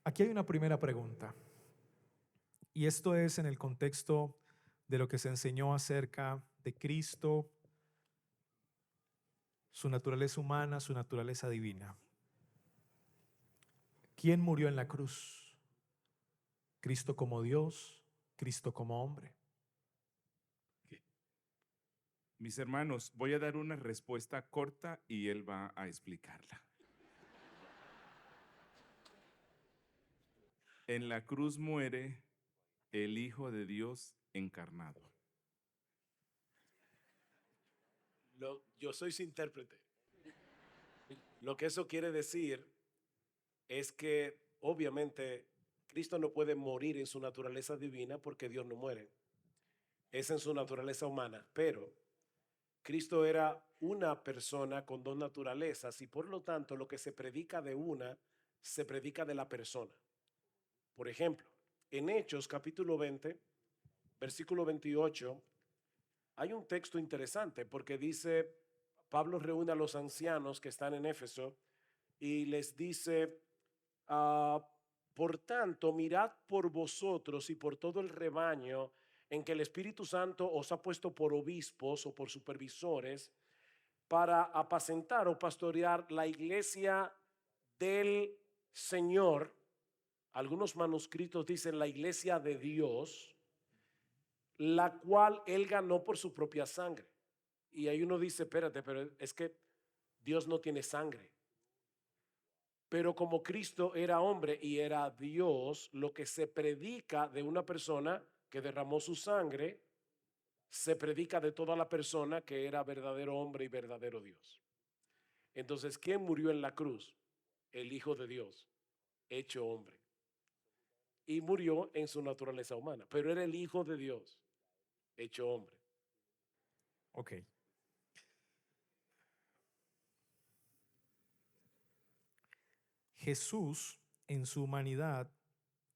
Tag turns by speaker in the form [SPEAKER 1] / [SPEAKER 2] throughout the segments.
[SPEAKER 1] Aquí hay una primera pregunta, y esto es en el contexto de lo que se enseñó acerca de Cristo, su naturaleza humana, su naturaleza divina. ¿Quién murió en la cruz? ¿Cristo como Dios? ¿Cristo como hombre?
[SPEAKER 2] Mis hermanos, voy a dar una respuesta corta y él va a explicarla. En la cruz muere el Hijo de Dios encarnado.
[SPEAKER 3] Yo soy su intérprete. Lo que eso quiere decir es que obviamente Cristo no puede morir en su naturaleza divina porque Dios no muere. Es en su naturaleza humana, pero Cristo era una persona con dos naturalezas y por lo tanto lo que se predica de una, se predica de la persona. Por ejemplo, en Hechos capítulo 20, versículo 28, hay un texto interesante porque dice, Pablo reúne a los ancianos que están en Éfeso y les dice, por tanto, mirad por vosotros y por todo el rebaño en que el Espíritu Santo os ha puesto por obispos o por supervisores para apacentar o pastorear la iglesia del Señor. Algunos manuscritos dicen la iglesia de Dios, la cual él ganó por su propia sangre. Y ahí uno dice, espérate, pero es que Dios no tiene sangre. Pero como Cristo era hombre y era Dios, lo que se predica de una persona que derramó su sangre, se predica de toda la persona que era verdadero hombre y verdadero Dios. Entonces, ¿quién murió en la cruz? El Hijo de Dios, hecho hombre. Y murió en su naturaleza humana, pero era el Hijo de Dios, hecho hombre.
[SPEAKER 1] Ok. Jesús en su humanidad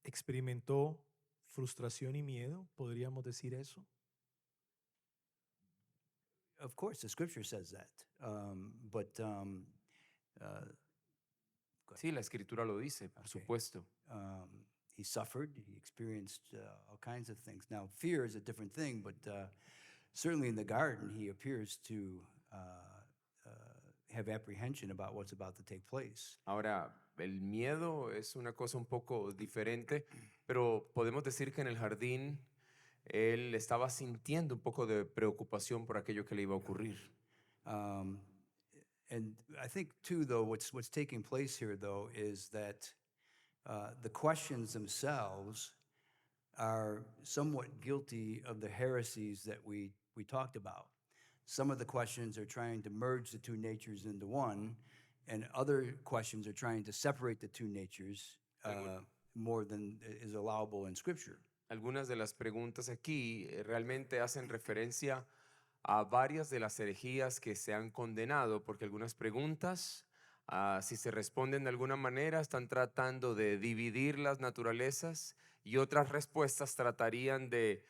[SPEAKER 1] experimentó frustración y miedo, ¿podríamos decir eso?
[SPEAKER 4] Of course, the scripture says that.
[SPEAKER 5] Sí, la escritura lo dice, por supuesto.
[SPEAKER 4] He suffered, he experienced all kinds of things. Now, fear is a different thing, but certainly in the garden, he appears to have apprehension about what's about to take place.
[SPEAKER 5] Ahora, el miedo es una cosa un poco diferente, pero podemos decir que en el jardín él estaba sintiendo un poco de preocupación por aquello que le iba a ocurrir.
[SPEAKER 4] And I think too, though, what's taking place here, though, is that the questions themselves are somewhat guilty of the heresies that we talked about. Some of the questions are trying to merge the two natures into one, and other questions are trying to separate the two natures more than is allowable in Scripture.
[SPEAKER 5] Algunas de las preguntas aquí realmente hacen referencia a varias de las herejías que se han condenado, porque algunas preguntas, si se responden de alguna manera, están tratando de dividir las naturalezas y otras respuestas tratarían de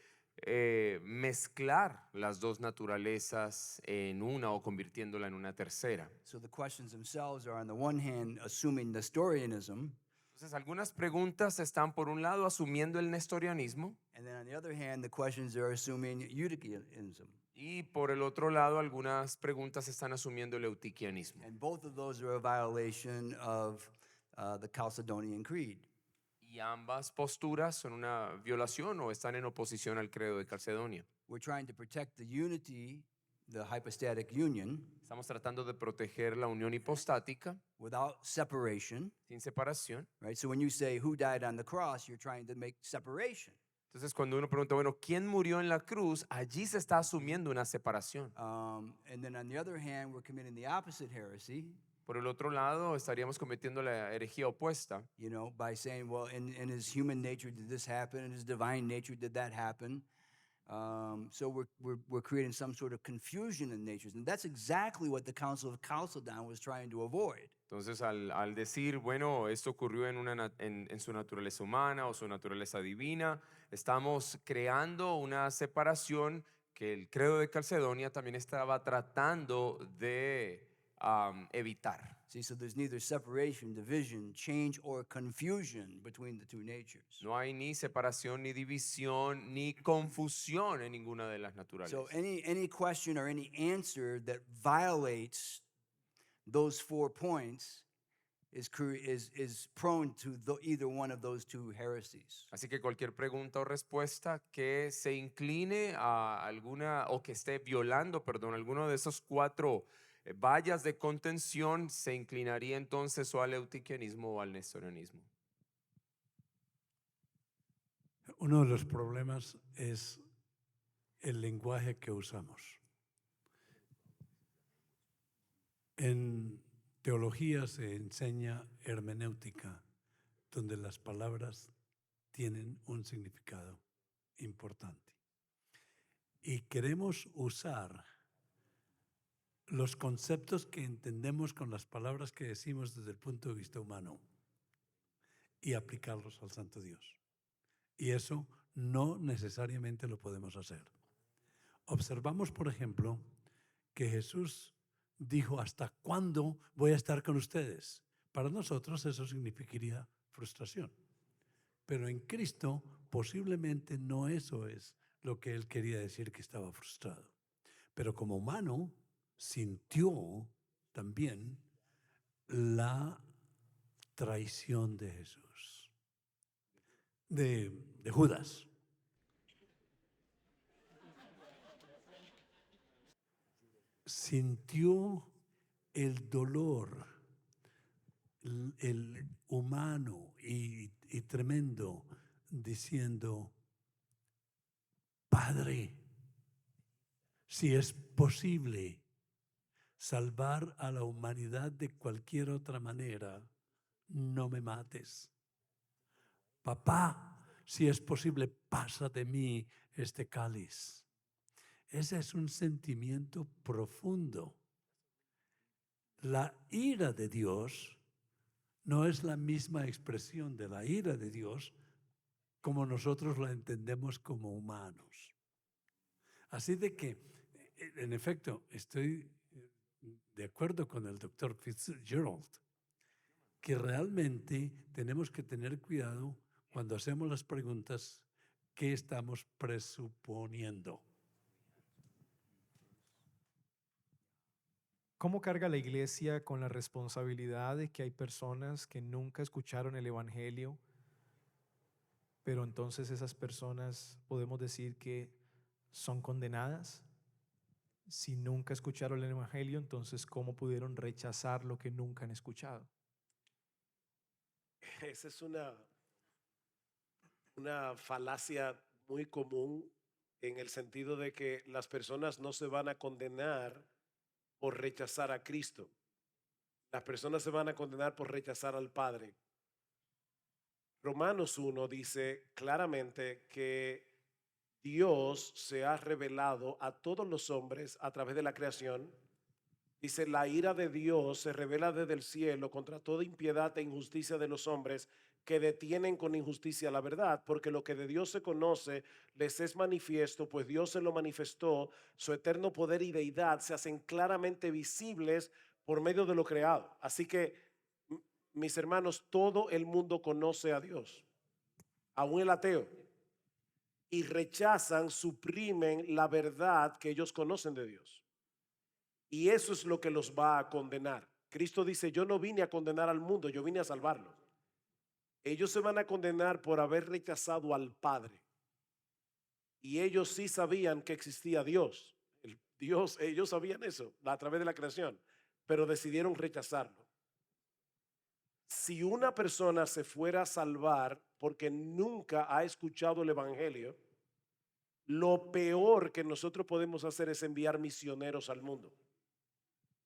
[SPEAKER 5] mezclar las dos naturalezas en una o convirtiéndola en una tercera.
[SPEAKER 4] So the questions themselves are, on the one hand, assuming Nestorianism,
[SPEAKER 5] Entonces, algunas preguntas están por un lado asumiendo el nestorianismo
[SPEAKER 4] and then on the other hand, the questions are assuming Eutychianism.
[SPEAKER 5] y por el otro lado algunas preguntas están asumiendo el eutiquianismo.
[SPEAKER 4] And both of those are a violation of the Chalcedonian Creed.
[SPEAKER 5] Y ambas posturas son una violación o están en oposición al credo de Calcedonia.
[SPEAKER 4] We're trying to protect the unity, the hypostatic union,
[SPEAKER 5] Estamos tratando de proteger la unión hipostática
[SPEAKER 4] without separation,
[SPEAKER 5] sin separación.
[SPEAKER 4] right? So when you say who died on the cross, you're trying to make separation.
[SPEAKER 5] Entonces, cuando uno pregunta, bueno, ¿quién murió en la cruz? Allí se está asumiendo una separación.
[SPEAKER 4] And then on the other hand, we're committing the opposite heresy,
[SPEAKER 5] Por el otro lado, estaríamos cometiendo la herejía opuesta,
[SPEAKER 4] you know, by saying, well, in his human nature did this happen, in his divine nature did that happen. So we're creating some sort of confusion in natures, and that's exactly what the Council of Chalcedon was trying to avoid.
[SPEAKER 5] Entonces, al decir, bueno, esto ocurrió en su naturaleza humana o su naturaleza divina, estamos creando una separación que el credo de Calcedonia también estaba tratando de evitar.
[SPEAKER 4] See, so there's neither separation, division, change, or confusion between the two natures.
[SPEAKER 5] No hay ni separación, ni división, ni confusión en ninguna de las naturales.
[SPEAKER 4] So any question or any answer that violates those 4 points is prone to either one of those two heresies.
[SPEAKER 5] Así que cualquier pregunta o respuesta que se incline a alguna o que esté violando, perdón, alguno de esos 4 vallas de contención se inclinaría entonces o al eutiquianismo o al nestorianismo.
[SPEAKER 6] Uno de los problemas es el lenguaje que usamos. En teología se enseña hermenéutica, donde las palabras tienen un significado importante. Y queremos usar los conceptos que entendemos con las palabras que decimos desde el punto de vista humano y aplicarlos al Santo Dios. Y eso no necesariamente lo podemos hacer. Observamos, por ejemplo, que Jesús dijo, ¿hasta cuándo voy a estar con ustedes? Para nosotros eso significaría frustración. Pero en Cristo posiblemente no eso es lo que él quería decir que estaba frustrado. Pero como humano sintió también la traición de Jesús, de Judas. Sintió el dolor, el humano y tremendo, diciendo, Padre, si es posible salvar a la humanidad de cualquier otra manera, no me mates. Papá, si es posible, pasa de mí este cáliz. Ese es un sentimiento profundo. La ira de Dios no es la misma expresión de la ira de Dios como nosotros la entendemos como humanos. Así de que, en efecto, estoy de acuerdo con el doctor Fitzgerald, que realmente tenemos que tener cuidado cuando hacemos las preguntas que estamos presuponiendo.
[SPEAKER 1] ¿Cómo carga la iglesia con la responsabilidad de que hay personas que nunca escucharon el evangelio, pero entonces esas personas podemos decir que son condenadas? Si nunca escucharon el evangelio, entonces ¿cómo pudieron rechazar lo que nunca han escuchado?
[SPEAKER 3] Esa es una falacia muy común en el sentido de que las personas no se van a condenar por rechazar a Cristo. Las personas se van a condenar por rechazar al Padre. Romanos 1 dice claramente que Dios se ha revelado a todos los hombres a través de la creación. Dice, la ira de Dios se revela desde el cielo contra toda impiedad e injusticia de los hombres que detienen con injusticia la verdad, porque lo que de Dios se conoce les es manifiesto, pues Dios se lo manifestó, su eterno poder y deidad se hacen claramente visibles por medio de lo creado. Así que, mis hermanos, todo el mundo conoce a Dios, aún el ateo, y rechazan, suprimen la verdad que ellos conocen de Dios. Y eso es lo que los va a condenar. Cristo dice, yo no vine a condenar al mundo, yo vine a salvarlo. Ellos se van a condenar por haber rechazado al Padre. Y ellos sí sabían que existía Dios. Dios, ellos sabían eso a través de la creación, pero decidieron rechazarlo. Si una persona se fuera a salvar porque nunca ha escuchado el evangelio, lo peor que nosotros podemos hacer es enviar misioneros al mundo.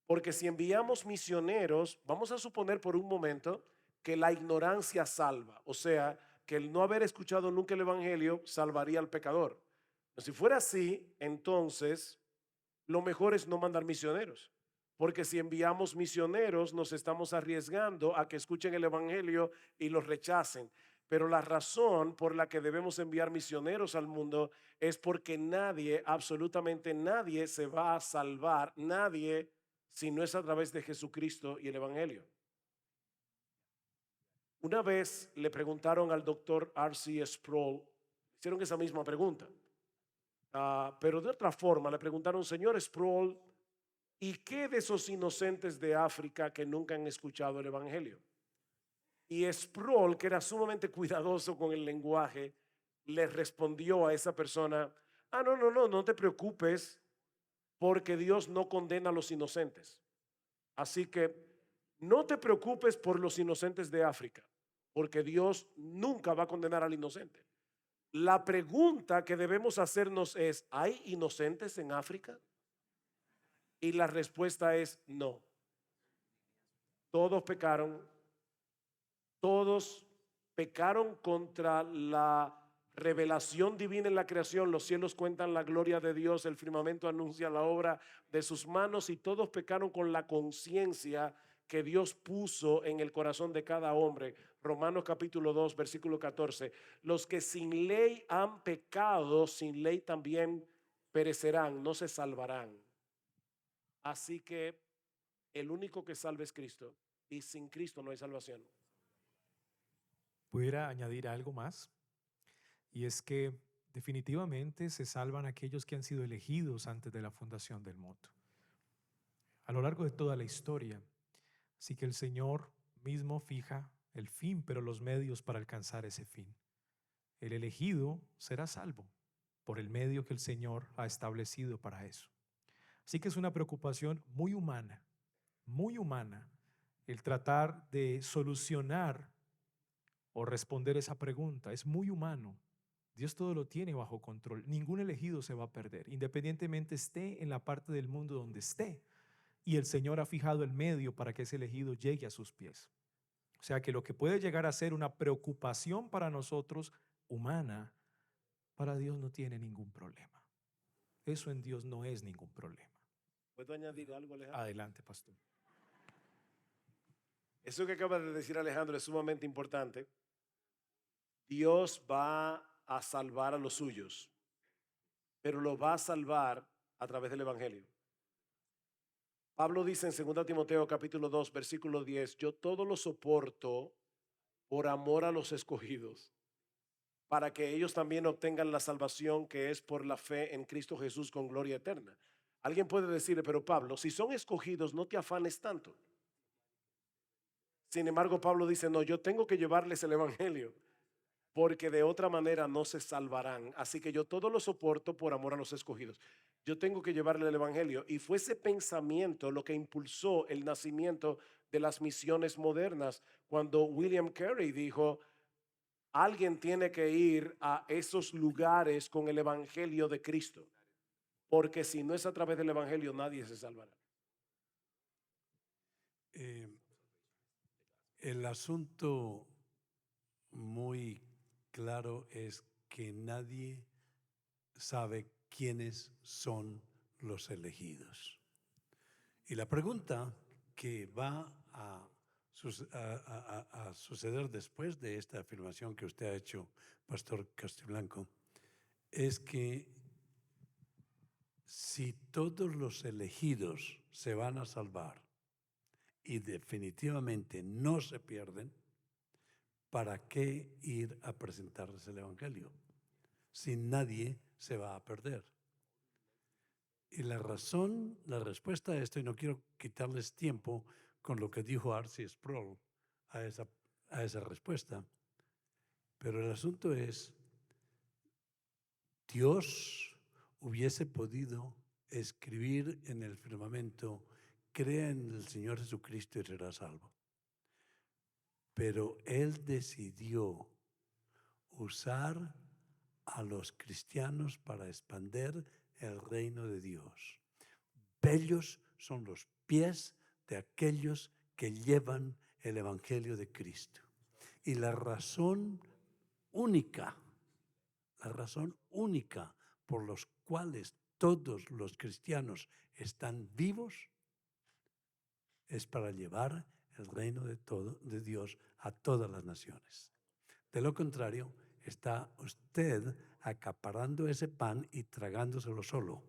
[SPEAKER 3] Porque si enviamos misioneros, vamos a suponer por un momento que la ignorancia salva, o sea, que el no haber escuchado nunca el evangelio salvaría al pecador. Pero si fuera así, entonces lo mejor es no mandar misioneros, porque si enviamos misioneros nos estamos arriesgando a que escuchen el evangelio y los rechacen. Pero la razón por la que debemos enviar misioneros al mundo es porque nadie, absolutamente nadie se va a salvar, nadie si no es a través de Jesucristo y el Evangelio. Una vez le preguntaron al doctor R.C. Sproul, hicieron esa misma pregunta, pero de otra forma le preguntaron, señor Sproul, ¿y qué de esos inocentes de África que nunca han escuchado el Evangelio? Y Sproul, que era sumamente cuidadoso con el lenguaje, le respondió a esa persona, no te preocupes, porque Dios no condena a los inocentes. Así que no te preocupes por los inocentes de África, porque Dios nunca va a condenar al inocente. La pregunta que debemos hacernos es, ¿hay inocentes en África? Y la respuesta es no. Todos pecaron contra la revelación divina en la creación. Los cielos cuentan la gloria de Dios, el firmamento anuncia la obra de sus manos, y todos pecaron con la conciencia que Dios puso en el corazón de cada hombre. Romanos capítulo 2, versículo 14. Los que sin ley han pecado, sin ley también perecerán, no se salvarán. Así que el único que salva es Cristo, y sin Cristo no hay salvación.
[SPEAKER 1] Pudiera añadir algo más, y es que definitivamente se salvan aquellos que han sido elegidos antes de la fundación del mundo, a lo largo de toda la historia. Así que el Señor mismo fija el fin, pero los medios para alcanzar ese fin. El elegido será salvo por el medio que el Señor ha establecido para eso. Así que es una preocupación muy humana el tratar de solucionar o responder esa pregunta. Es muy humano. Dios todo lo tiene bajo control. Ningún elegido se va a perder, independientemente esté en la parte del mundo donde esté. Y el Señor ha fijado el medio para que ese elegido llegue a sus pies. O sea que lo que puede llegar a ser una preocupación para nosotros humana, para Dios no tiene ningún problema. Eso en Dios no es ningún problema.
[SPEAKER 3] ¿Puedo añadir algo, Alejandro?
[SPEAKER 1] Adelante, pastor.
[SPEAKER 3] Eso que acaba de decir Alejandro es sumamente importante. Dios va a salvar a los suyos, pero lo va a salvar a través del Evangelio. Pablo dice en 2 Timoteo capítulo 2, versículo 10, yo todo lo soporto por amor a los escogidos, para que ellos también obtengan la salvación que es por la fe en Cristo Jesús con gloria eterna. Alguien puede decirle, pero Pablo, si son escogidos, no te afanes tanto. Sin embargo, Pablo dice, no, yo tengo que llevarles el Evangelio, porque de otra manera no se salvarán. Así que yo todo lo soporto por amor a los escogidos. Yo tengo que llevarle el Evangelio. Y fue ese pensamiento lo que impulsó el nacimiento de las misiones modernas, cuando William Carey dijo, alguien tiene que ir a esos lugares con el Evangelio de Cristo, porque si no es a través del Evangelio nadie se salvará.
[SPEAKER 6] El asunto muy claro es que nadie sabe quiénes son los elegidos. Y la pregunta que va a suceder después de esta afirmación que usted ha hecho, Pastor Castiblanco, es que si todos los elegidos se van a salvar y definitivamente no se pierden, ¿para qué ir a presentarles el Evangelio? Si nadie se va a perder. Y la respuesta a esto, y no quiero quitarles tiempo con lo que dijo R.C. Sproul a esa respuesta, pero el asunto es, Dios hubiese podido escribir en el firmamento, crea en el Señor Jesucristo y será salvo. Pero Él decidió usar a los cristianos para expander el reino de Dios. Bellos son los pies de aquellos que llevan el Evangelio de Cristo. Y la razón única por los cuales todos los cristianos están vivos es para llevar el reino de Dios a todas las naciones. De lo contrario, está usted acaparando ese pan y tragándoselo solo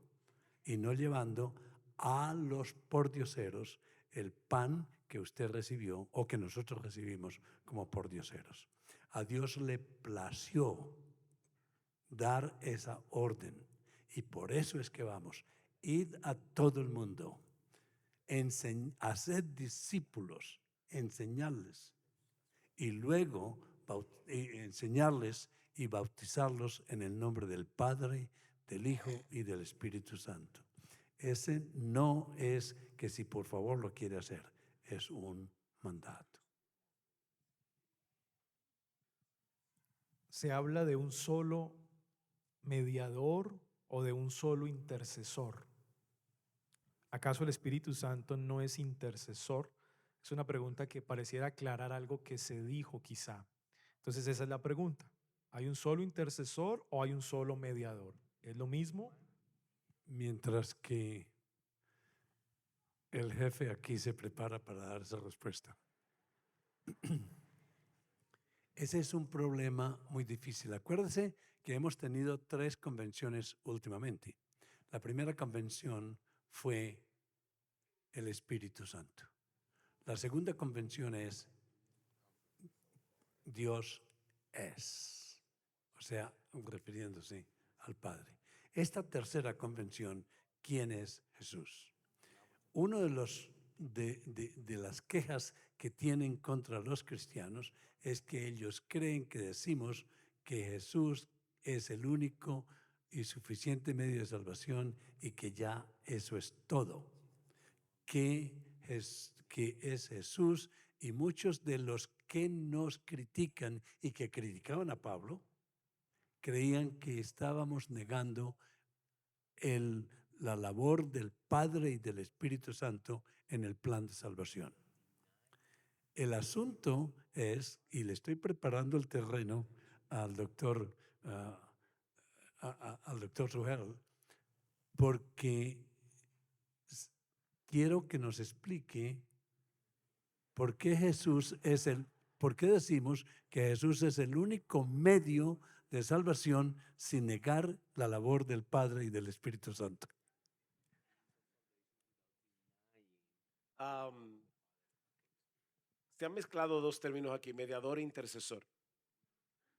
[SPEAKER 6] y no llevando a los pordioseros el pan que usted recibió o que nosotros recibimos como pordioseros. A Dios le plació dar esa orden y por eso es que vamos, id a todo el mundo, haced discípulos, enseñarles y luego enseñarles y bautizarlos en el nombre del Padre, del Hijo y del Espíritu Santo. Ese no es que si por favor lo quiere hacer, es un mandato.
[SPEAKER 1] Se habla de un solo mediador o de un solo intercesor. ¿Acaso el Espíritu Santo no es intercesor? Es una pregunta que pareciera aclarar algo que se dijo quizá. Entonces esa es la pregunta. ¿Hay un solo intercesor o hay un solo mediador? ¿Es lo mismo?
[SPEAKER 6] Mientras que el jefe aquí se prepara para dar esa respuesta. Ese es un problema muy difícil. Acuérdese que hemos tenido 3 convenciones últimamente. La primera convención fue el Espíritu Santo. La segunda convención es Dios es, o sea, refiriéndose al Padre. Esta tercera convención, ¿quién es Jesús? Uno de las quejas que tienen contra los cristianos es que ellos creen que decimos que Jesús es el único y suficiente medio de salvación y que ya eso es todo. Que es Jesús, y muchos de los que nos critican y que criticaban a Pablo creían que estábamos negando la labor del Padre y del Espíritu Santo en el plan de salvación. El asunto es, y le estoy preparando el terreno al doctor Sugel, porque quiero que nos explique por qué por qué decimos que Jesús es el único medio de salvación sin negar la labor del Padre y del Espíritu Santo.
[SPEAKER 3] Se han mezclado 2 términos aquí, mediador e intercesor.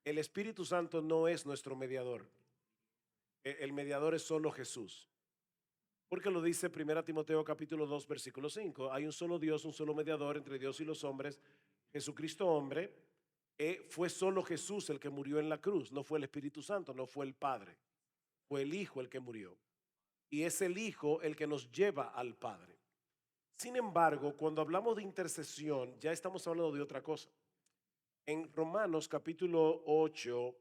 [SPEAKER 3] El Espíritu Santo no es nuestro mediador. El mediador es solo Jesús. Porque lo dice 1 Timoteo capítulo 2, versículo 5. Hay un solo Dios, un solo mediador entre Dios y los hombres, Jesucristo hombre. Fue solo Jesús el que murió en la cruz, no fue el Espíritu Santo, no fue el Padre. Fue el Hijo el que murió. Y es el Hijo el que nos lleva al Padre. Sin embargo, cuando hablamos de intercesión, ya estamos hablando de otra cosa. En Romanos capítulo 8,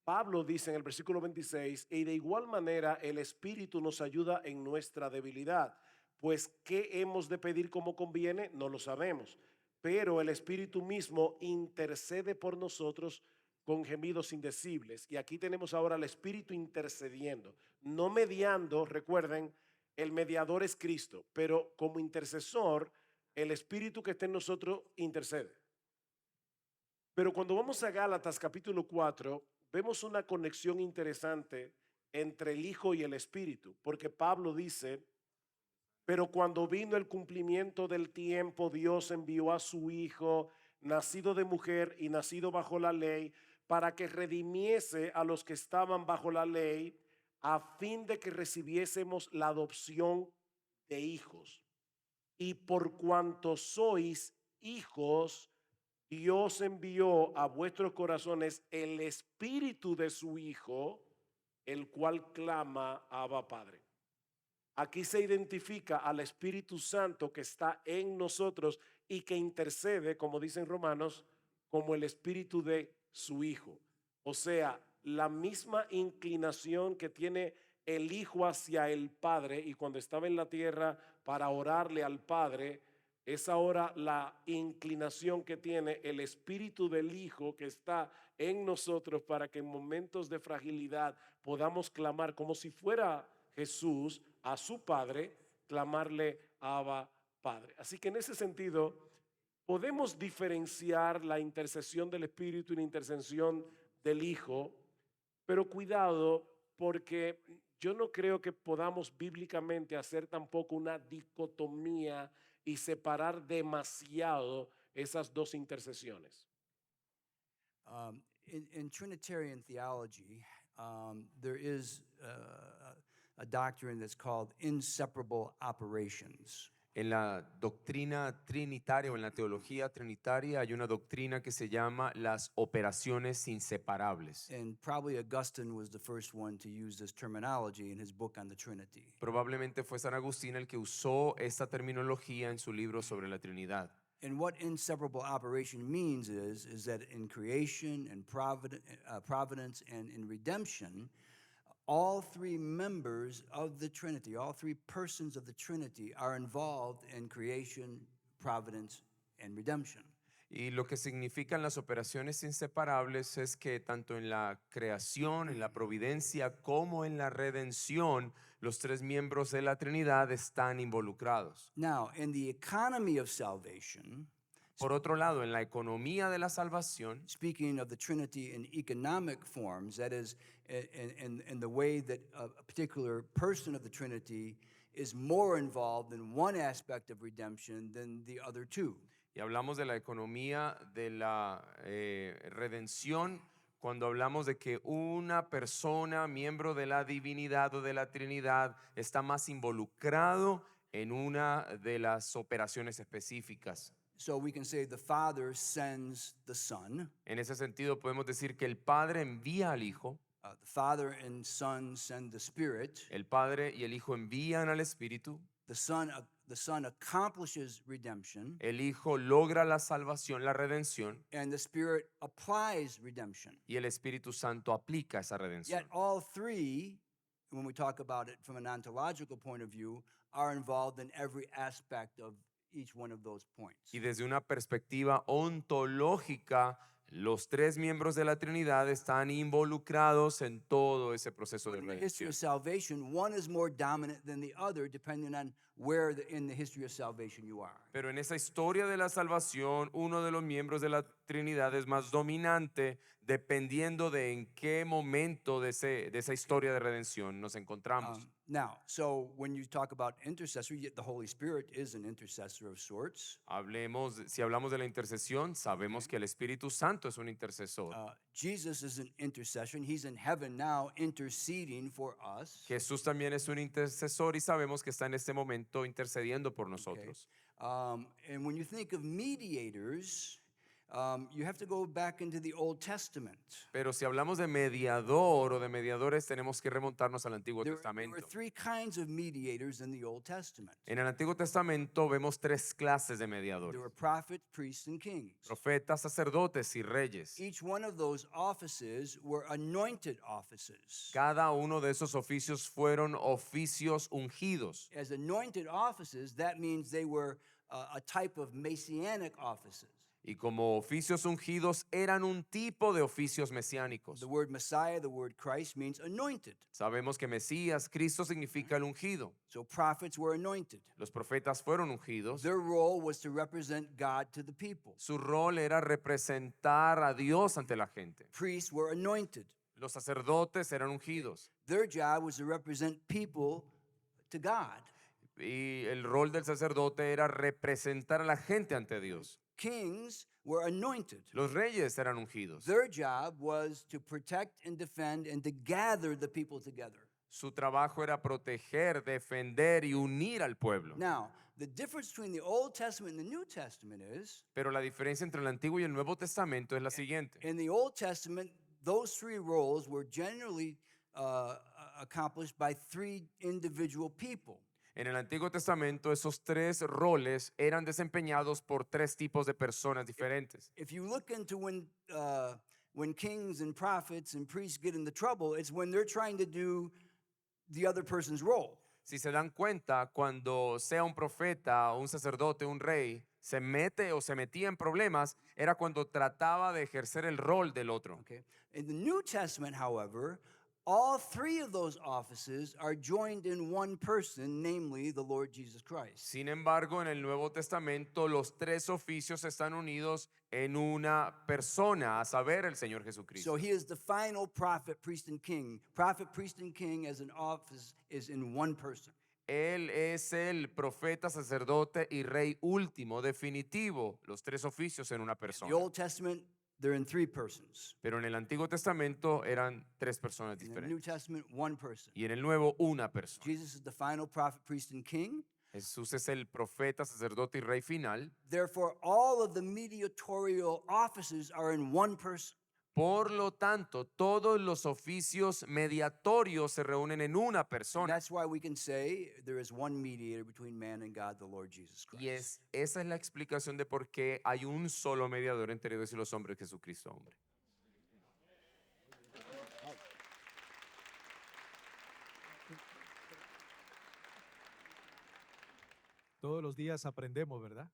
[SPEAKER 3] Pablo dice en el versículo 26, y de igual manera el Espíritu nos ayuda en nuestra debilidad, pues ¿qué hemos de pedir como conviene? No lo sabemos, pero el Espíritu mismo intercede por nosotros con gemidos indecibles. Y aquí tenemos ahora al Espíritu intercediendo, no mediando. Recuerden, el mediador es Cristo, pero como intercesor, el Espíritu que está en nosotros intercede. Pero cuando vamos a Gálatas capítulo 4, vemos una conexión interesante entre el Hijo y el Espíritu, porque Pablo dice, pero cuando vino el cumplimiento del tiempo, Dios envió a su Hijo, nacido de mujer y nacido bajo la ley, para que redimiese a los que estaban bajo la ley, a fin de que recibiésemos la adopción de hijos. Y por cuanto sois hijos, Dios envió a vuestros corazones el Espíritu de su Hijo, el cual clama, Abba, Padre. Aquí se identifica al Espíritu Santo que está en nosotros y que intercede, como dicen Romanos, como el Espíritu de su Hijo. O sea, la misma inclinación que tiene el Hijo hacia el Padre, y cuando estaba en la tierra para orarle al Padre, es ahora la inclinación que tiene el Espíritu del Hijo que está en nosotros, para que en momentos de fragilidad podamos clamar como si fuera Jesús a su Padre, clamarle Abba, Padre. Así que en ese sentido podemos diferenciar la intercesión del Espíritu y la intercesión del Hijo, pero cuidado, porque yo no creo que podamos bíblicamente hacer tampoco una dicotomía y separar demasiado esas dos intercesiones.
[SPEAKER 4] In Trinitarian theology, there is a doctrine that's called inseparable operations.
[SPEAKER 5] En la doctrina trinitaria o en la teología trinitaria hay una doctrina que se llama las operaciones inseparables.
[SPEAKER 4] And probably Augustine was the first one to use this terminology in his book on the Trinity.
[SPEAKER 5] Probablemente fue San Agustín el que usó esta terminología en su libro sobre la Trinidad.
[SPEAKER 4] And what inseparable operation means is that in creation and providence and in redemption, all three members of the Trinity, all three persons of the Trinity are involved in creation, providence, and redemption.
[SPEAKER 5] Y lo que significan las operaciones inseparables es que tanto en la creación, en la providencia, como en la redención, los tres miembros de la Trinidad están involucrados.
[SPEAKER 4] Now, in the economy of salvation,
[SPEAKER 5] Por otro lado, en la economía de la salvación,
[SPEAKER 4] speaking of the Trinity in economic forms, that is, in the way that a particular person of the Trinity is more involved in one aspect of redemption than the other two.
[SPEAKER 5] y hablamos de la economía de la redención, cuando hablamos de que una persona, miembro de la divinidad o de la Trinidad, está más involucrado en una de las operaciones específicas.
[SPEAKER 4] So we can say the Father sends the Son,
[SPEAKER 5] En ese sentido, podemos decir que el Padre envía al Hijo,
[SPEAKER 4] the Father and Son send the Spirit,
[SPEAKER 5] el Padre y el Hijo envían al Espíritu,
[SPEAKER 4] the Son accomplishes redemption,
[SPEAKER 5] el Hijo logra la salvación, la redención,
[SPEAKER 4] and the Spirit applies redemption.
[SPEAKER 5] y el Espíritu Santo aplica esa redención.
[SPEAKER 4] Yet all three, when we talk about it from an ontological point of view, are involved in every aspect of each one of those points.
[SPEAKER 5] Y desde una perspectiva ontológica, los tres miembros de la Trinidad están involucrados en todo ese proceso de
[SPEAKER 4] In the history
[SPEAKER 5] redención.
[SPEAKER 4] of salvation, one is more dominant than the other, depending on where in the history of salvation you are.
[SPEAKER 5] Pero en esa historia de la salvación, uno de los miembros de la Trinidad es más dominante dependiendo de en qué momento de esa historia de redención nos encontramos.
[SPEAKER 4] Now, so when you talk about intercessor, the Holy Spirit is an intercessor of sorts.
[SPEAKER 5] Si hablamos de la intercesión, sabemos que el Espíritu Santo es un intercesor.
[SPEAKER 4] Jesus is an intercession. He's in heaven now interceding for us.
[SPEAKER 5] Jesús también es un intercesor y sabemos que está en este momento intercediendo por nosotros.
[SPEAKER 4] And when you think of mediators, you have to go back into the Old Testament.
[SPEAKER 5] Pero si hablamos de mediador o de mediadores, tenemos que remontarnos al Antiguo
[SPEAKER 4] There
[SPEAKER 5] Testamento.
[SPEAKER 4] were three kinds of mediators in the Old Testament.
[SPEAKER 5] En el Antiguo Testamento vemos tres clases de
[SPEAKER 4] There
[SPEAKER 5] mediadores:
[SPEAKER 4] were prophets, priests, and kings.
[SPEAKER 5] profetas, sacerdotes y reyes.
[SPEAKER 4] Each one of those offices were anointed offices.
[SPEAKER 5] Cada uno de esos oficios fueron oficios ungidos.
[SPEAKER 4] As anointed offices, that means they were a type of messianic offices.
[SPEAKER 5] Y como oficios ungidos eran un tipo de oficios mesiánicos.
[SPEAKER 4] The word Messiah, the word Christ, means anointed.
[SPEAKER 5] Sabemos que Mesías, Cristo, significa el ungido.
[SPEAKER 4] So prophets were anointed.
[SPEAKER 5] Los profetas fueron ungidos.
[SPEAKER 4] Their role was to represent God to the people.
[SPEAKER 5] Su rol era representar a Dios ante la gente.
[SPEAKER 4] Priests were anointed.
[SPEAKER 5] Los sacerdotes eran ungidos.
[SPEAKER 4] Their job was to represent people to God.
[SPEAKER 5] Y el rol del sacerdote era representar a la gente ante Dios.
[SPEAKER 4] Kings were anointed.
[SPEAKER 5] Los reyes eran ungidos.
[SPEAKER 4] Their job was to protect and defend and to gather the people together.
[SPEAKER 5] Su trabajo era proteger, defender y unir al pueblo.
[SPEAKER 4] Now, the difference between the Old Testament and the New Testament is,
[SPEAKER 5] Pero la diferencia entre el Antiguo y el Nuevo Testamento es la siguiente.
[SPEAKER 4] in the Old Testament, those three roles were generally accomplished by three individual people.
[SPEAKER 5] En el Antiguo Testamento esos tres roles eran desempeñados por tres tipos de personas diferentes.
[SPEAKER 4] If you look into when kings and prophets and priests get into trouble, it's when they're trying to do the other person's role.
[SPEAKER 5] Si se dan cuenta, cuando sea un profeta, un sacerdote, un rey, se mete o se metía en problemas, era cuando trataba de ejercer el rol del otro.
[SPEAKER 4] Okay. In the New Testament, however, all three of those offices are joined in one person, namely the Lord Jesus Christ.
[SPEAKER 5] Sin embargo, en el Nuevo Testamento los tres oficios están unidos en una persona, a saber, el Señor Jesucristo.
[SPEAKER 4] So he is the final prophet, priest, and king. Prophet, priest, and king as an office is in one person.
[SPEAKER 5] Él es el profeta, sacerdote y rey último, definitivo, los tres oficios en una
[SPEAKER 4] The
[SPEAKER 5] persona.
[SPEAKER 4] Old Testament, they're in three persons.
[SPEAKER 5] Pero en el Antiguo Testamento eran tres personas
[SPEAKER 4] In the New
[SPEAKER 5] diferentes.
[SPEAKER 4] Testament, one person.
[SPEAKER 5] Y en el Nuevo, una persona.
[SPEAKER 4] Jesus is the final prophet, priest, and king.
[SPEAKER 5] Jesús es el profeta, sacerdote y rey final.
[SPEAKER 4] Therefore, all of the mediatorial offices are in one person.
[SPEAKER 5] Por lo tanto, todos los oficios mediatorios se reúnen en una
[SPEAKER 4] And
[SPEAKER 5] persona.
[SPEAKER 4] that's why we can say there is one mediator between man and God, the Lord Jesus Christ.
[SPEAKER 5] Y esa es la explicación de por qué hay un solo mediador entre Dios y los hombres, Jesucristo hombre.
[SPEAKER 1] Todos los días aprendemos, ¿verdad?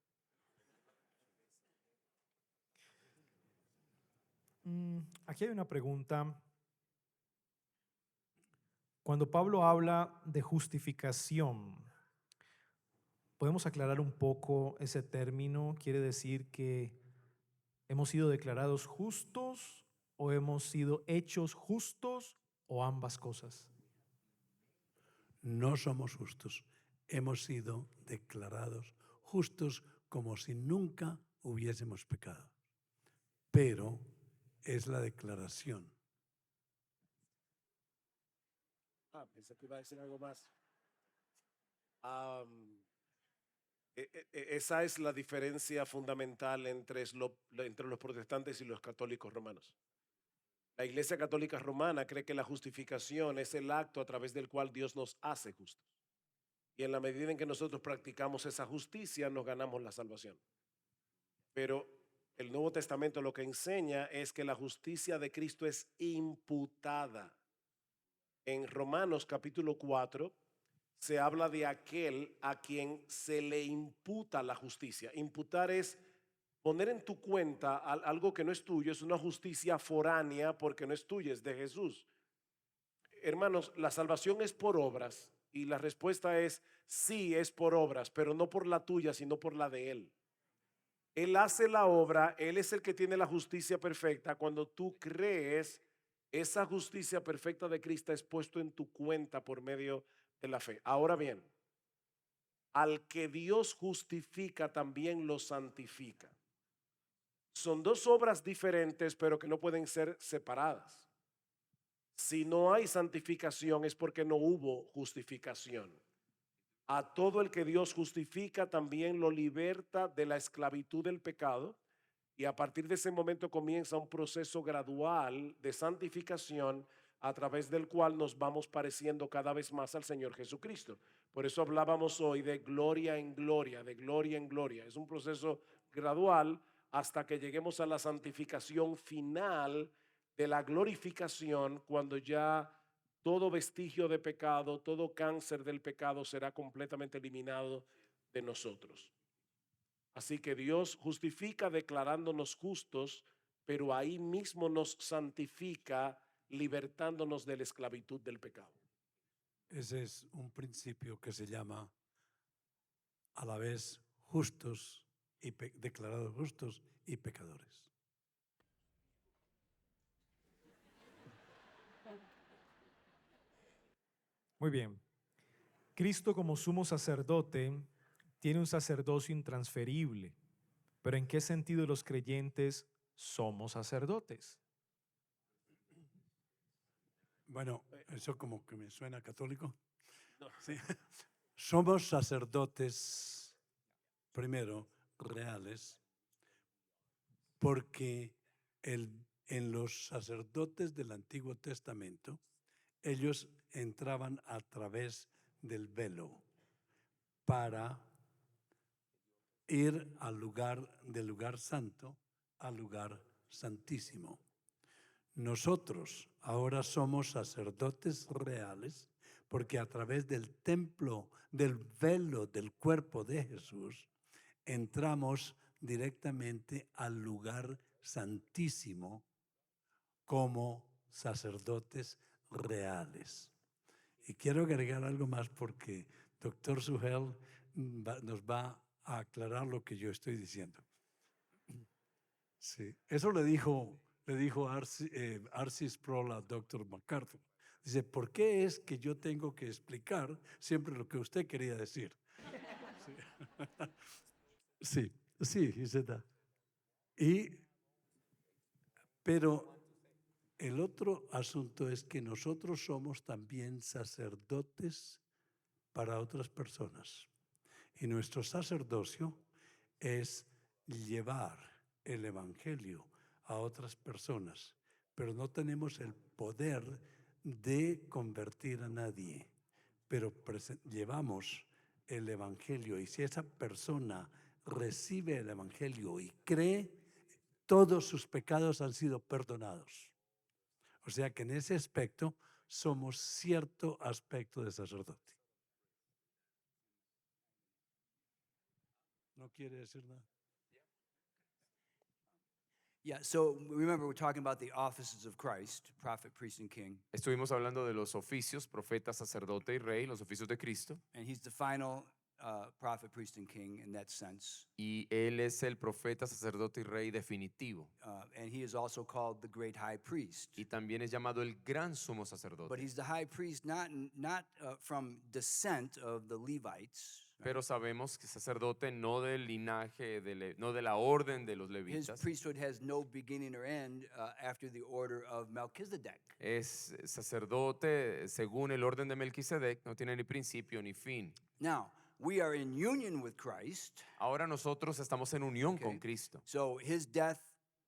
[SPEAKER 1] Aquí hay una pregunta. Cuando Pablo habla de justificación, ¿podemos aclarar un poco ese término? ¿Quiere decir que hemos sido declarados justos o hemos sido hechos justos o ambas cosas?
[SPEAKER 6] No somos justos. Hemos sido declarados justos como si nunca hubiésemos pecado. Pero es la declaración.
[SPEAKER 3] Pensé que iba a decir algo más. Esa es la diferencia fundamental entre los protestantes y los católicos romanos. La Iglesia Católica Romana cree que la justificación es el acto a través del cual Dios nos hace justos. Y en la medida en que nosotros practicamos esa justicia, nos ganamos la salvación. Pero el Nuevo Testamento lo que enseña es que la justicia de Cristo es imputada. En Romanos capítulo 4 se habla de aquel a quien se le imputa la justicia. Imputar es poner en tu cuenta algo que no es tuyo, es una justicia foránea porque no es tuya, es de Jesús. Hermanos, la salvación es por obras y la respuesta es sí, es por obras, pero no por la tuya, sino por la de Él. Él hace la obra, Él es el que tiene la justicia perfecta. Cuando tú crees, esa justicia perfecta de Cristo es puesto en tu cuenta por medio de la fe. Ahora bien, al que Dios justifica también lo santifica. Son dos obras diferentes, pero que no pueden ser separadas. Si no hay santificación es porque no hubo justificación. A todo el que Dios justifica también lo liberta de la esclavitud del pecado y a partir de ese momento comienza un proceso gradual de santificación a través del cual nos vamos pareciendo cada vez más al Señor Jesucristo. Por eso hablábamos hoy de gloria en gloria, de gloria en gloria. Es un proceso gradual hasta que lleguemos a la santificación final de la glorificación, cuando ya todo vestigio de pecado, todo cáncer del pecado será completamente eliminado de nosotros. Así que Dios justifica declarándonos justos, pero ahí mismo nos santifica libertándonos de la esclavitud del pecado.
[SPEAKER 6] Ese es un principio que se llama a la vez justos y declarados justos y pecadores.
[SPEAKER 1] Muy bien. Cristo como sumo sacerdote tiene un sacerdocio intransferible, pero ¿en qué sentido los creyentes somos sacerdotes?
[SPEAKER 6] Bueno, eso como que me suena católico.
[SPEAKER 3] No.
[SPEAKER 6] Sí. Somos sacerdotes, primero, reales, porque en los sacerdotes del Antiguo Testamento, ellos entraban a través del velo para ir del lugar santo al lugar santísimo. Nosotros ahora somos sacerdotes reales porque a través del templo, del velo del cuerpo de Jesús, entramos directamente al lugar santísimo como sacerdotes reales. Y quiero agregar algo más porque doctor Sugel nos va a aclarar lo que yo estoy diciendo. Sí, eso le dijo Arcis Sproul a doctor MacArthur. Dice, ¿por qué es que yo tengo que explicar siempre lo que usted quería decir? Sí, sí, he said that. Pero el otro asunto es que nosotros somos también sacerdotes para otras personas. Y nuestro sacerdocio es llevar el evangelio a otras personas, pero no tenemos el poder de convertir a nadie, pero llevamos el evangelio, y si esa persona recibe el evangelio y cree, todos sus pecados han sido perdonados. O sea que en ese aspecto somos cierto aspecto de sacerdote. ¿No quiere decir nada?
[SPEAKER 4] Yeah, so remember we're talking about the offices of Christ, prophet, priest, and king.
[SPEAKER 5] Estuvimos hablando de los oficios, profeta, sacerdote y rey, los oficios de Cristo.
[SPEAKER 4] And he's the final prophet, priest, and king in that sense.
[SPEAKER 5] Y Él es el profeta, sacerdote y rey definitivo.
[SPEAKER 4] And he is also called the great high priest.
[SPEAKER 5] Y también es llamado el gran sumo
[SPEAKER 4] But
[SPEAKER 5] sacerdote.
[SPEAKER 4] he's the high priest not from descent of the Levites.
[SPEAKER 5] Pero sabemos que sacerdote no del linaje, no de la orden de los
[SPEAKER 4] His
[SPEAKER 5] levitas.
[SPEAKER 4] priesthood has no beginning or end after the order of Melchizedek.
[SPEAKER 5] Es sacerdote según el orden de Melquisedec, no tiene ni principio ni fin.
[SPEAKER 4] Now, we are in union with Christ,
[SPEAKER 5] Ahora nosotros estamos en unión
[SPEAKER 4] Okay.
[SPEAKER 5] con Cristo.
[SPEAKER 4] so his death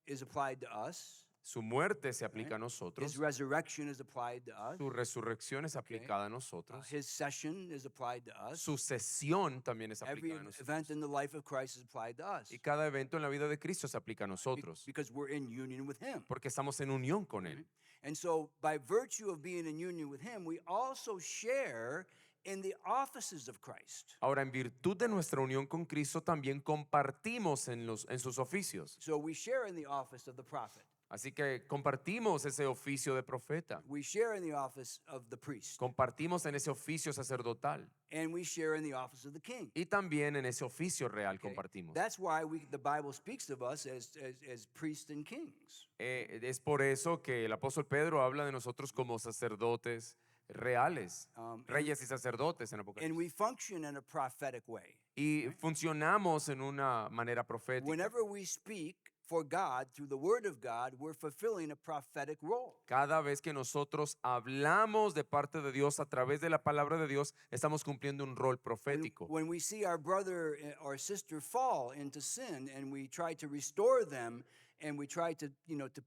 [SPEAKER 4] is applied to us.
[SPEAKER 5] Su muerte se aplica a
[SPEAKER 4] His
[SPEAKER 5] nosotros.
[SPEAKER 4] resurrection is applied to us.
[SPEAKER 5] Su resurrección es aplicada a nosotros.
[SPEAKER 4] His session is applied to us.
[SPEAKER 5] Su sesión también es
[SPEAKER 4] Every
[SPEAKER 5] aplicada a nosotros.
[SPEAKER 4] event in the life of Christ is applied to us
[SPEAKER 5] Y cada evento en la vida de Cristo se aplica a nosotros.
[SPEAKER 4] because we're in union with him.
[SPEAKER 5] Porque estamos en unión con Él.
[SPEAKER 4] And so, by virtue of being in union with him, we also share in the offices of Christ.
[SPEAKER 5] Ahora, en virtud de nuestra unión con Cristo, también compartimos en sus oficios.
[SPEAKER 4] So, we share in the office of the prophet,
[SPEAKER 5] Así que compartimos ese oficio de profeta.
[SPEAKER 4] we share in the office of the priest,
[SPEAKER 5] Compartimos en ese oficio sacerdotal.
[SPEAKER 4] and we share in the office of the king.
[SPEAKER 5] Y también en ese oficio real
[SPEAKER 4] Okay?
[SPEAKER 5] compartimos.
[SPEAKER 4] That's why the Bible speaks of us as priests and kings.
[SPEAKER 5] Es por eso que el apóstol Pedro habla de nosotros como sacerdotes reales, reyes y sacerdotes en
[SPEAKER 4] And
[SPEAKER 5] Apocalipsis.
[SPEAKER 4] we function in a prophetic way.
[SPEAKER 5] Y funcionamos en una manera profética.
[SPEAKER 4] Whenever we speak for God through the word of God, we're fulfilling a prophetic role.
[SPEAKER 5] Cada vez que nosotros hablamos de parte de Dios a través de la palabra de Dios, estamos cumpliendo un rol profético.
[SPEAKER 4] When we see our brother or sister fall into sin and we try to restore them and we try to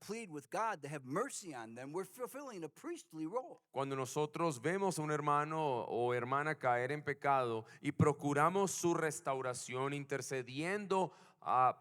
[SPEAKER 4] plead with God to have mercy on them, we're fulfilling a priestly role.
[SPEAKER 5] Cuando nosotros vemos a un hermano o hermana caer en pecado y procuramos su restauración, intercediendo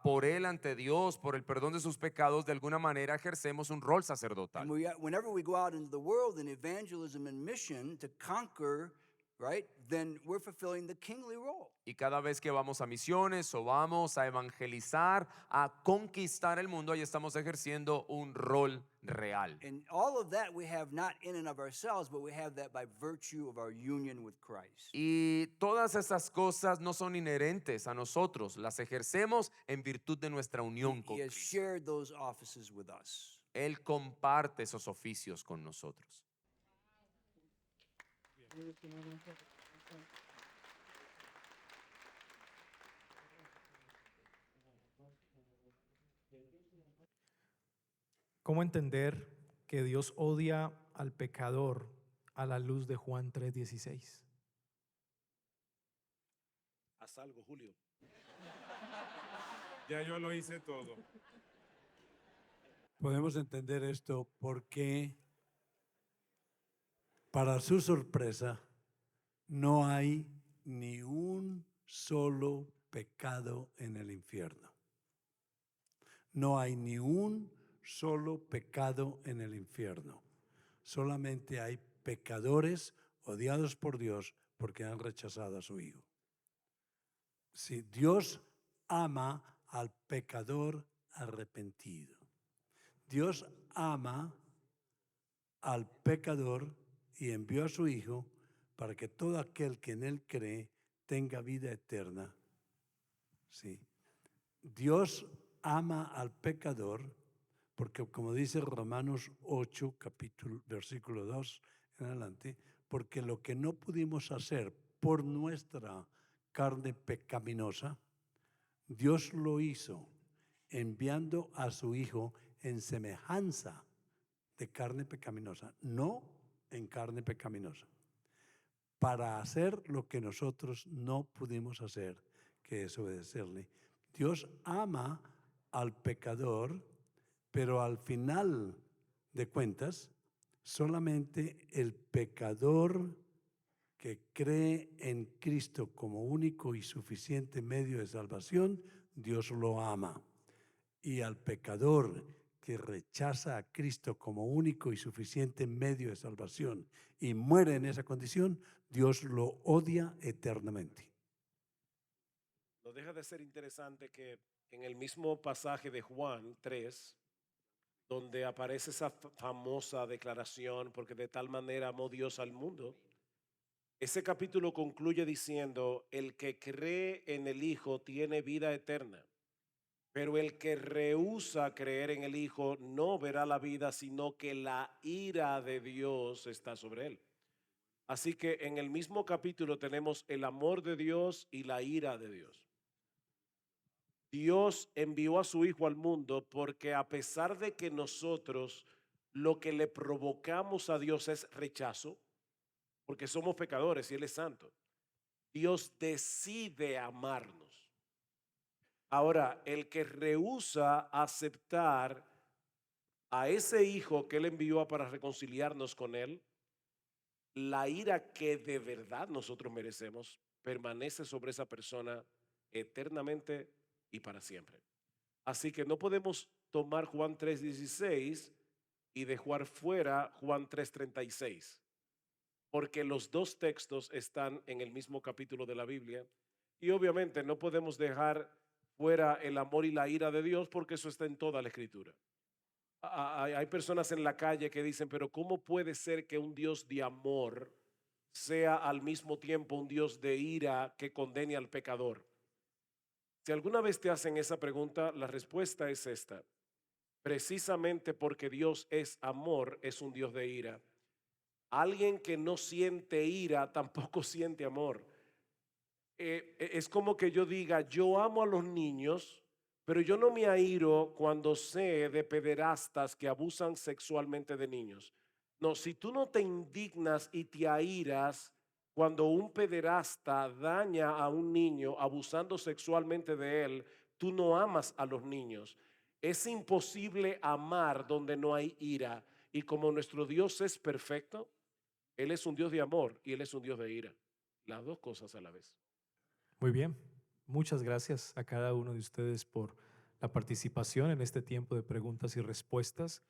[SPEAKER 5] por él ante Dios, por el perdón de sus pecados, de alguna manera ejercemos un rol sacerdotal.
[SPEAKER 4] And whenever we go out into the world in evangelism and mission to conquer, right, then we're fulfilling the kingly role.
[SPEAKER 5] Y cada vez que vamos a misiones o vamos a evangelizar, a conquistar el mundo, ahí estamos ejerciendo un rol real.
[SPEAKER 4] And all of that we have not in and of ourselves, but we have that by virtue of our union with Christ.
[SPEAKER 5] Y todas esas cosas no son inherentes a nosotros, las ejercemos en virtud de nuestra unión con
[SPEAKER 4] He has
[SPEAKER 5] Cristo.
[SPEAKER 4] shared those offices with us.
[SPEAKER 5] Él comparte esos oficios con nosotros.
[SPEAKER 1] ¿Cómo entender que Dios odia al pecador a la luz de Juan 3:16?
[SPEAKER 3] Haz algo, Julio.
[SPEAKER 2] Ya yo lo hice todo.
[SPEAKER 6] Podemos entender esto porque, para su sorpresa, no hay ni un solo pecado en el infierno. No hay ni un solo pecado en el infierno. Solamente hay pecadores odiados por Dios porque han rechazado a su Hijo. Si Dios ama al pecador arrepentido. Dios ama al pecador y envió a su Hijo para que todo aquel que en Él cree tenga vida eterna. Sí. Dios ama al pecador porque, como dice Romanos 8, versículo 2 en adelante, porque lo que no pudimos hacer por nuestra carne pecaminosa, Dios lo hizo enviando a su Hijo en semejanza de carne pecaminosa, no en carne pecaminosa, para hacer lo que nosotros no pudimos hacer, que es obedecerle. Dios ama al pecador, pero al final de cuentas, solamente el pecador que cree en Cristo como único y suficiente medio de salvación, Dios lo ama. Y al pecador que rechaza a Cristo como único y suficiente medio de salvación y muere en esa condición, Dios lo odia eternamente.
[SPEAKER 3] No deja de ser interesante que en el mismo pasaje de Juan 3, donde aparece esa famosa declaración, porque de tal manera amó Dios al mundo, ese capítulo concluye diciendo, el que cree en el Hijo tiene vida eterna, pero el que rehúsa creer en el Hijo no verá la vida, sino que la ira de Dios está sobre él. Así que en el mismo capítulo tenemos el amor de Dios y la ira de Dios. Dios envió a su Hijo al mundo porque a pesar de que nosotros lo que le provocamos a Dios es rechazo, porque somos pecadores y Él es santo, Dios decide amarnos. Ahora, el que rehúsa aceptar a ese Hijo que Él envió para reconciliarnos con Él, la ira que de verdad nosotros merecemos permanece sobre esa persona eternamente y para siempre. Así que no podemos tomar Juan 3:16 y dejar fuera Juan 3:36, porque los dos textos están en el mismo capítulo de la Biblia y obviamente no podemos dejar fuera el amor y la ira de Dios porque eso está en toda la Escritura. Hay personas en la calle que dicen, pero ¿cómo puede ser que un Dios de amor sea al mismo tiempo un Dios de ira que condene al pecador? Si alguna vez te hacen esa pregunta, la respuesta es esta. Precisamente porque Dios es amor, es un Dios de ira. Alguien que no siente ira tampoco siente amor. Es como que yo diga, yo amo a los niños, pero yo no me airo cuando sé de pederastas que abusan sexualmente de niños. No, si tú no te indignas y te airas cuando un pederasta daña a un niño abusando sexualmente de él, tú no amas a los niños. Es imposible amar donde no hay ira. Y como nuestro Dios es perfecto, Él es un Dios de amor y Él es un Dios de ira. Las dos cosas a la vez.
[SPEAKER 1] Muy bien. Muchas gracias a cada uno de ustedes por la participación en este tiempo de preguntas y respuestas.